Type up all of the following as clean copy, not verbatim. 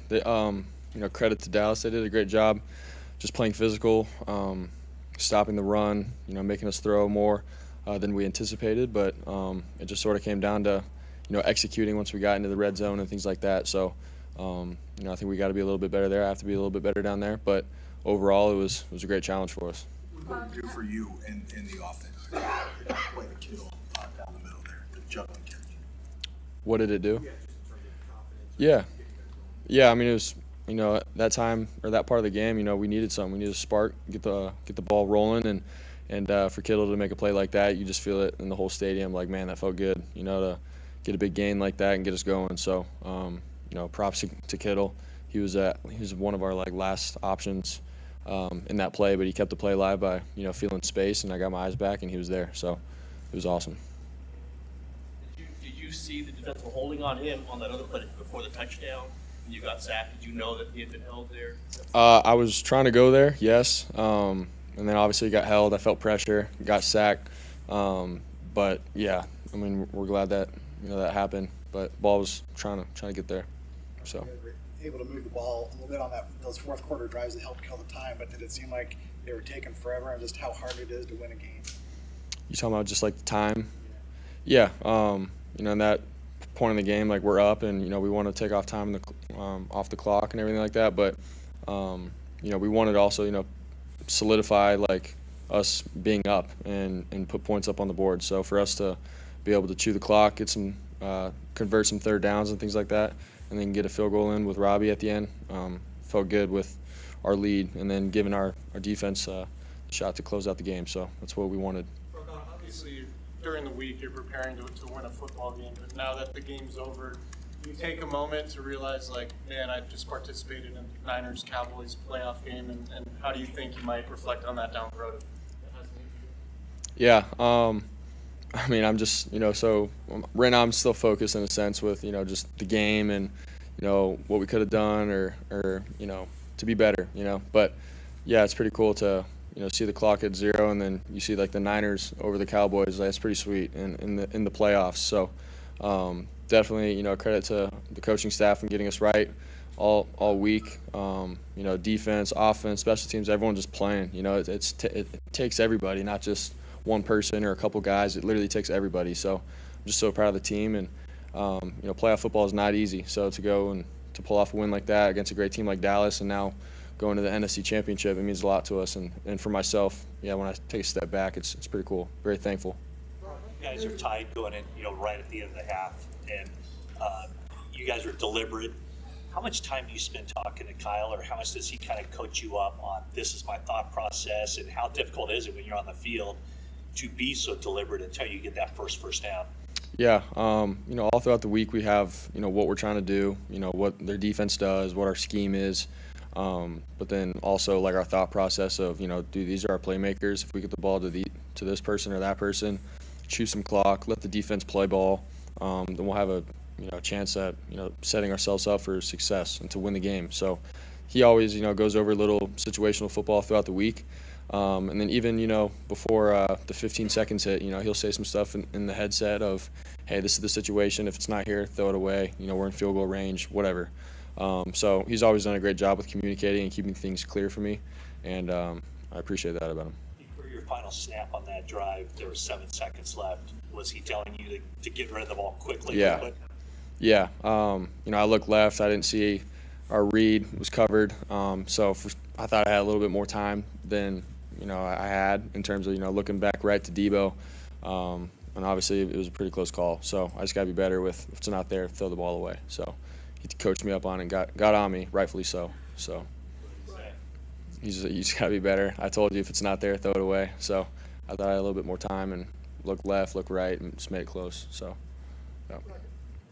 Credit to Dallas. They did a great job just playing physical, stopping the run, making us throw more than we anticipated. But it just sort of came down to, executing once we got into the red zone and things like that. So, I think we got to be a little bit better there. I have to be a little bit better down there. But overall, it was a great challenge for us. What did it do for you in the offense? Play the Kittle down the middle there, the juggling catch. What did it do? Yeah. Yeah, I mean, it was, that time or that part of the game, we needed something. We needed a spark, get the ball rolling, and for Kittle to make a play like that, you just feel it in the whole stadium. Like, man, that felt good, to get a big gain like that and get us going. So, props to Kittle. He was one of our last options in that play, but he kept the play alive by feeling space, and I got my eyes back, and he was there. So it was awesome. Did you see the defense were holding on him on that other play before the touchdown? And you got sacked. Did you know that he had been held there? I was trying to go there, yes, and then obviously got held. I felt pressure, got sacked, but yeah, I mean, we're glad that that happened. But ball was trying to get there. So. Able to move the ball a little bit on those fourth quarter drives that helped kill the time, but did it seem like they were taking forever, and just how hard it is to win a game? You talking about just the time? Yeah. In that point in the game, we're up, and we want to take off time off the clock and everything like that. But we wanted to also solidify us being up and put points up on the board. So for us to be able to chew the clock, get some convert some third downs and things like that, and then get a field goal in with Robbie at the end. Felt good with our lead, and then giving our defense a shot to close out the game. So that's what we wanted. Obviously, during the week, you're preparing to win a football game, but now that the game's over, you take a moment to realize, man, I just participated in Niners Cowboys playoff game, and how do you think you might reflect on that down the road? Yeah. I mean, I'm just, so right now I'm still focused in a sense with, just the game and, what we could have done or to be better, But, yeah, it's pretty cool to, see the clock at 0 and then you see, the Niners over the Cowboys. That's pretty sweet in the playoffs. So, definitely, credit to the coaching staff and getting us right all week. Defense, offense, special teams, everyone just playing. It takes everybody, not just one person or a couple guys. It literally takes everybody. So I'm just so proud of the team, and playoff football is not easy. So to go and to pull off a win like that against a great team like Dallas, and now going to the NFC Championship, it means a lot to us. And for myself, yeah, when I take a step back, it's pretty cool. Very thankful. You guys are tied going in, right at the end of the half, and you guys are deliberate. How much time do you spend talking to Kyle, or how much does he kind of coach you up on this is my thought process, and how difficult is it when you're on the field to be so deliberate until you get that first down? Yeah, all throughout the week we have, what we're trying to do, what their defense does, what our scheme is, but then also our thought process of, dude, these are our playmakers. If we get the ball to this person or that person, choose some clock, let the defense play ball, then we'll have a chance at setting ourselves up for success and to win the game. So he always goes over a little situational football throughout the week. And then even, before the 15 seconds hit, he'll say some stuff in the headset of, hey, this is the situation. If it's not here, throw it away. We're in field goal range, whatever. So he's always done a great job with communicating and keeping things clear for me, and I appreciate that about him. For your final snap on that drive, there were 7 seconds left. Was he telling you to get rid of the ball quickly? Yeah. Yeah. I looked left. I didn't see our read was covered. I thought I had a little bit more time than I had in terms of looking back right to Debo, and obviously it was a pretty close call. So I just got to be better with if it's not there, throw the ball away. So he coached me up on it and got on me, rightfully so. So you just got to be better. I told you if it's not there, throw it away. So I thought I had a little bit more time and look left, look right, and just made it close. So. Yeah.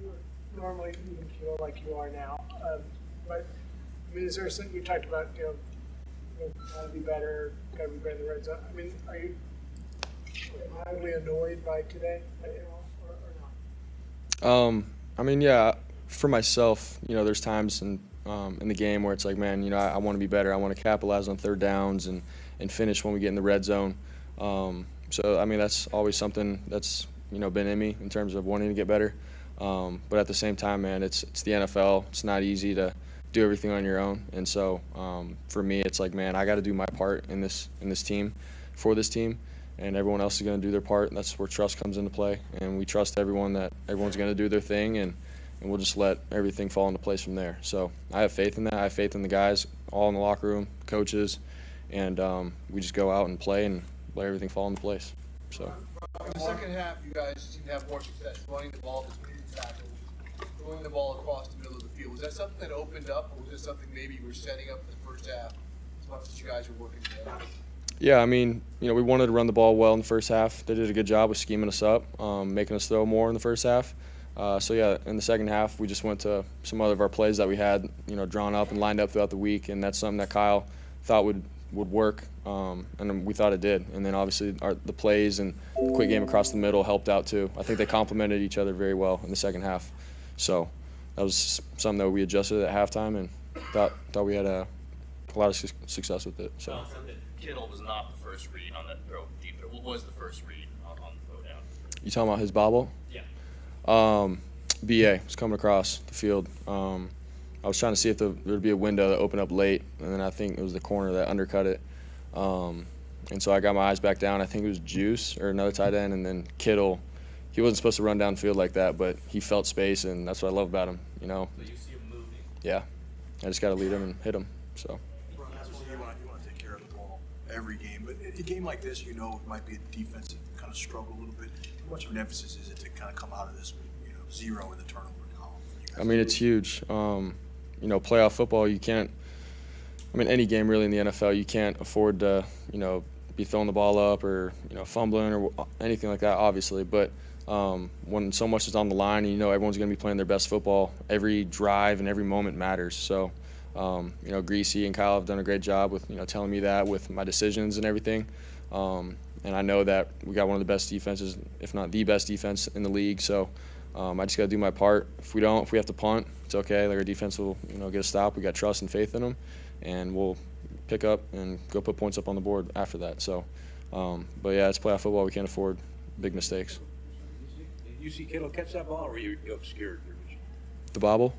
You normally even feel like you are now, but I mean, is there something you talked about? Got to be better. Got to be better in the red zone. I mean, are you mildly annoyed by today, or not? I mean, yeah. For myself, there's times in the game where it's like, man, I want to be better. I want to capitalize on third downs and finish when we get in the red zone. So I mean, that's always something that's been in me in terms of wanting to get better. But at the same time, man, it's the NFL. It's not easy to do everything on your own. And so for me, it's like, man, I got to do my part in this team, for this team, and everyone else is going to do their part. And that's where trust comes into play. And we trust everyone that everyone's going to do their thing, and we'll just let everything fall into place from there. So I have faith in that. I have faith in the guys, all in the locker room, coaches, and we just go out and play and let everything fall into place. So. In the second half, you guys seem to have more success running the ball, between tackles, throwing the ball across the middle of the field. Was that something that opened up, or was this something maybe you were setting up in the first half as much as you guys were working together? Yeah, I mean, we wanted to run the ball well in the first half. They did a good job of scheming us up, making us throw more in the first half. So yeah, in the second half, we just went to some other of our plays that we had, drawn up and lined up throughout the week, and that's something that Kyle thought would work, and we thought it did. And then obviously the plays and the quick game across the middle helped out too. I think they complemented each other very well in the second half. So that was something that we adjusted at halftime, and thought we had a lot of success with it. So. Kittle was not the first read on that throw deep, but what was the first read on the throw down? You talking about his bobble? Yeah. BA was coming across the field. I was trying to see if there would be a window that opened up late, and then I think it was the corner that undercut it. And so I got my eyes back down. I think it was Juice or another tight end, and then Kittle. He wasn't supposed to run downfield like that, but he felt space, and that's what I love about him. So you see him moving. Yeah, I just got to lead him and hit him. So. Obviously, you want to take care of the ball every game, but in a game like this, it might be a defensive kind of struggle a little bit. How much of an emphasis is it to kind of come out of this with 0 in the turnover column? I mean, it's huge. Playoff football, you can't. I mean, any game really in the NFL, you can't afford to, be throwing the ball up or fumbling or anything like that, obviously. But when so much is on the line, and everyone's going to be playing their best football, every drive and every moment matters. So, Greasy and Kyle have done a great job with telling me that with my decisions and everything. And I know that we got one of the best defenses, if not the best defense in the league. So I just got to do my part. If we have to punt, it's okay. Like, our defense will get a stop. We got trust and faith in them, and we'll pick up and go put points up on the board after that. So, but yeah, it's playoff football. We can't afford big mistakes. Did you see Kittle catch that ball, or were you obscured? The bobble?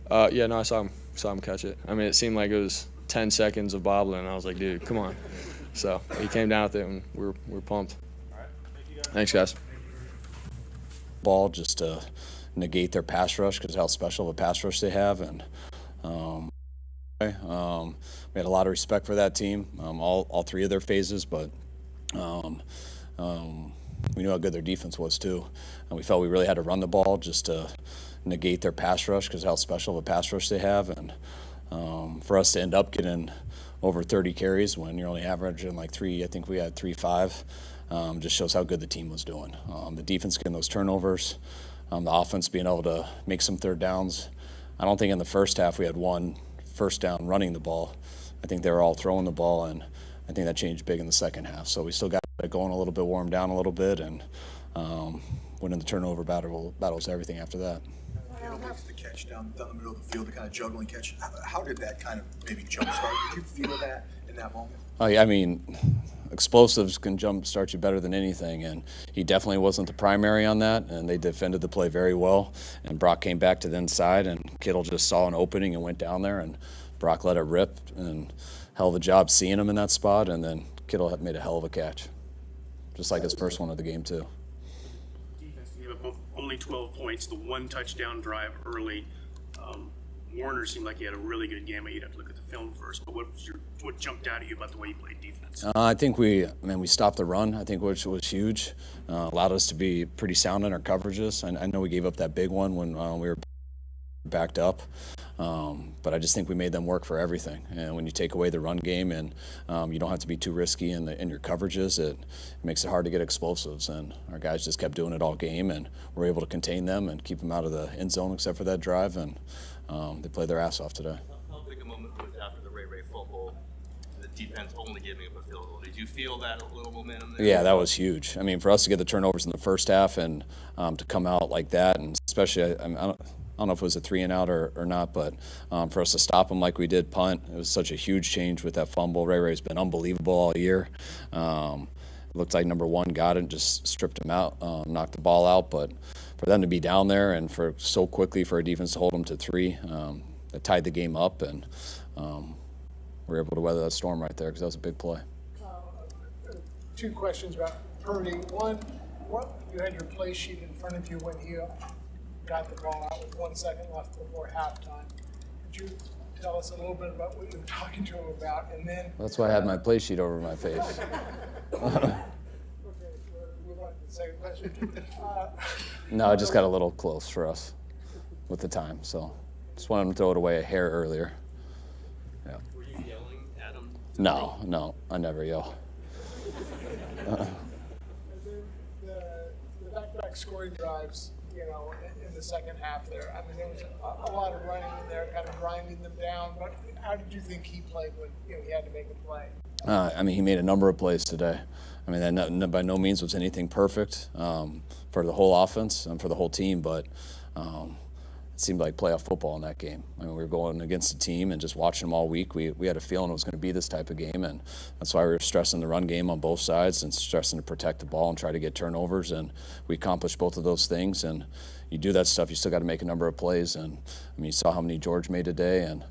Yeah, no, I saw him catch it. I mean, it seemed like it was 10 seconds of bobbling, and I was like, dude, come on. So he came down with it, and we're pumped. All right. Thank you guys. Thanks, guys. Ball just to negate their pass rush because how special of a pass rush they have, and we had a lot of respect for that team, all three of their phases, but we knew how good their defense was too, and we felt we really had to run the ball just to negate their pass rush because how special of a pass rush they have, and for us to end up getting over 30 carries when you're only averaging like 3, I think we had 3-5. Just shows how good the team was doing. The defense getting those turnovers, the offense being able to make some third downs. I don't think in the first half we had one first down running the ball. I think they were all throwing the ball, and I think that changed big in the second half. So we still got it going a little bit, warmed down a little bit, and winning the turnover battles everything after that. Kittle makes the catch down the middle of the field, the kind of juggling catch. How did that kind of maybe jumpstart? Did you feel that in that moment? Oh, yeah, I mean, explosives can jumpstart you better than anything, and he definitely wasn't the primary on that, and they defended the play very well, and Brock came back to the inside, and Kittle just saw an opening and went down there, and Brock let it rip, and hell of a job seeing him in that spot, and then Kittle had made a hell of a catch, just like his first one of the game, too. Defense gave up only 12 points, the one touchdown drive early. Warner seemed like he had a really good game. You'd have to look at the film first, but what jumped out at you about the way you played defense? I think we stopped the run, I think, which was huge. Allowed us to be pretty sound in our coverages. I know we gave up that big one when we were backed up, but I just think we made them work for everything. And when you take away the run game and you don't have to be too risky in your coverages, it makes it hard to get explosives. And our guys just kept doing it all game, and we're able to contain them and keep them out of the end zone except for that drive. And they played their ass off today. How big a moment was after the Ray fumble, the defense only giving up a field goal? Did you feel that little momentum there? Yeah, that was huge. I mean, for us to get the turnovers in the first half and to come out like that, and especially, I don't know if it was a 3-and-out or not, but for us to stop them like we did punt, it was such a huge change with that fumble. Ray's been unbelievable all year. It looked like number one got it and just stripped him out, knocked the ball out, but for them to be down there and for so quickly for our defense to hold them to 3, that tied the game up, and we were able to weather that storm right there because that was a big play. Two questions about Purdy. One, you had your play sheet in front of you when he got the ball out with 1 second left before halftime. Could you tell us a little bit about what you were talking to him about? And then That's why I had my play sheet over my face. okay, move on to the second question. No, it just got a little close for us with the time, so just wanted to throw it away a hair earlier. Yeah. Were you yelling at him? No, I never yell. The back-to-back scoring drives, you know, in the second half there. I mean, there was a lot of running in there, kind of grinding them down. But how did you think he played when he had to make a play? I mean, he made a number of plays today. I mean, that by no means was anything perfect for the whole offense and for the whole team, but it seemed like playoff football in that game. I mean, we were going against the team and just watching them all week. We had a feeling it was going to be this type of game, and that's why we were stressing the run game on both sides and stressing to protect the ball and try to get turnovers, and we accomplished both of those things. And you do that stuff, you still got to make a number of plays, and I mean, you saw how many George made today, and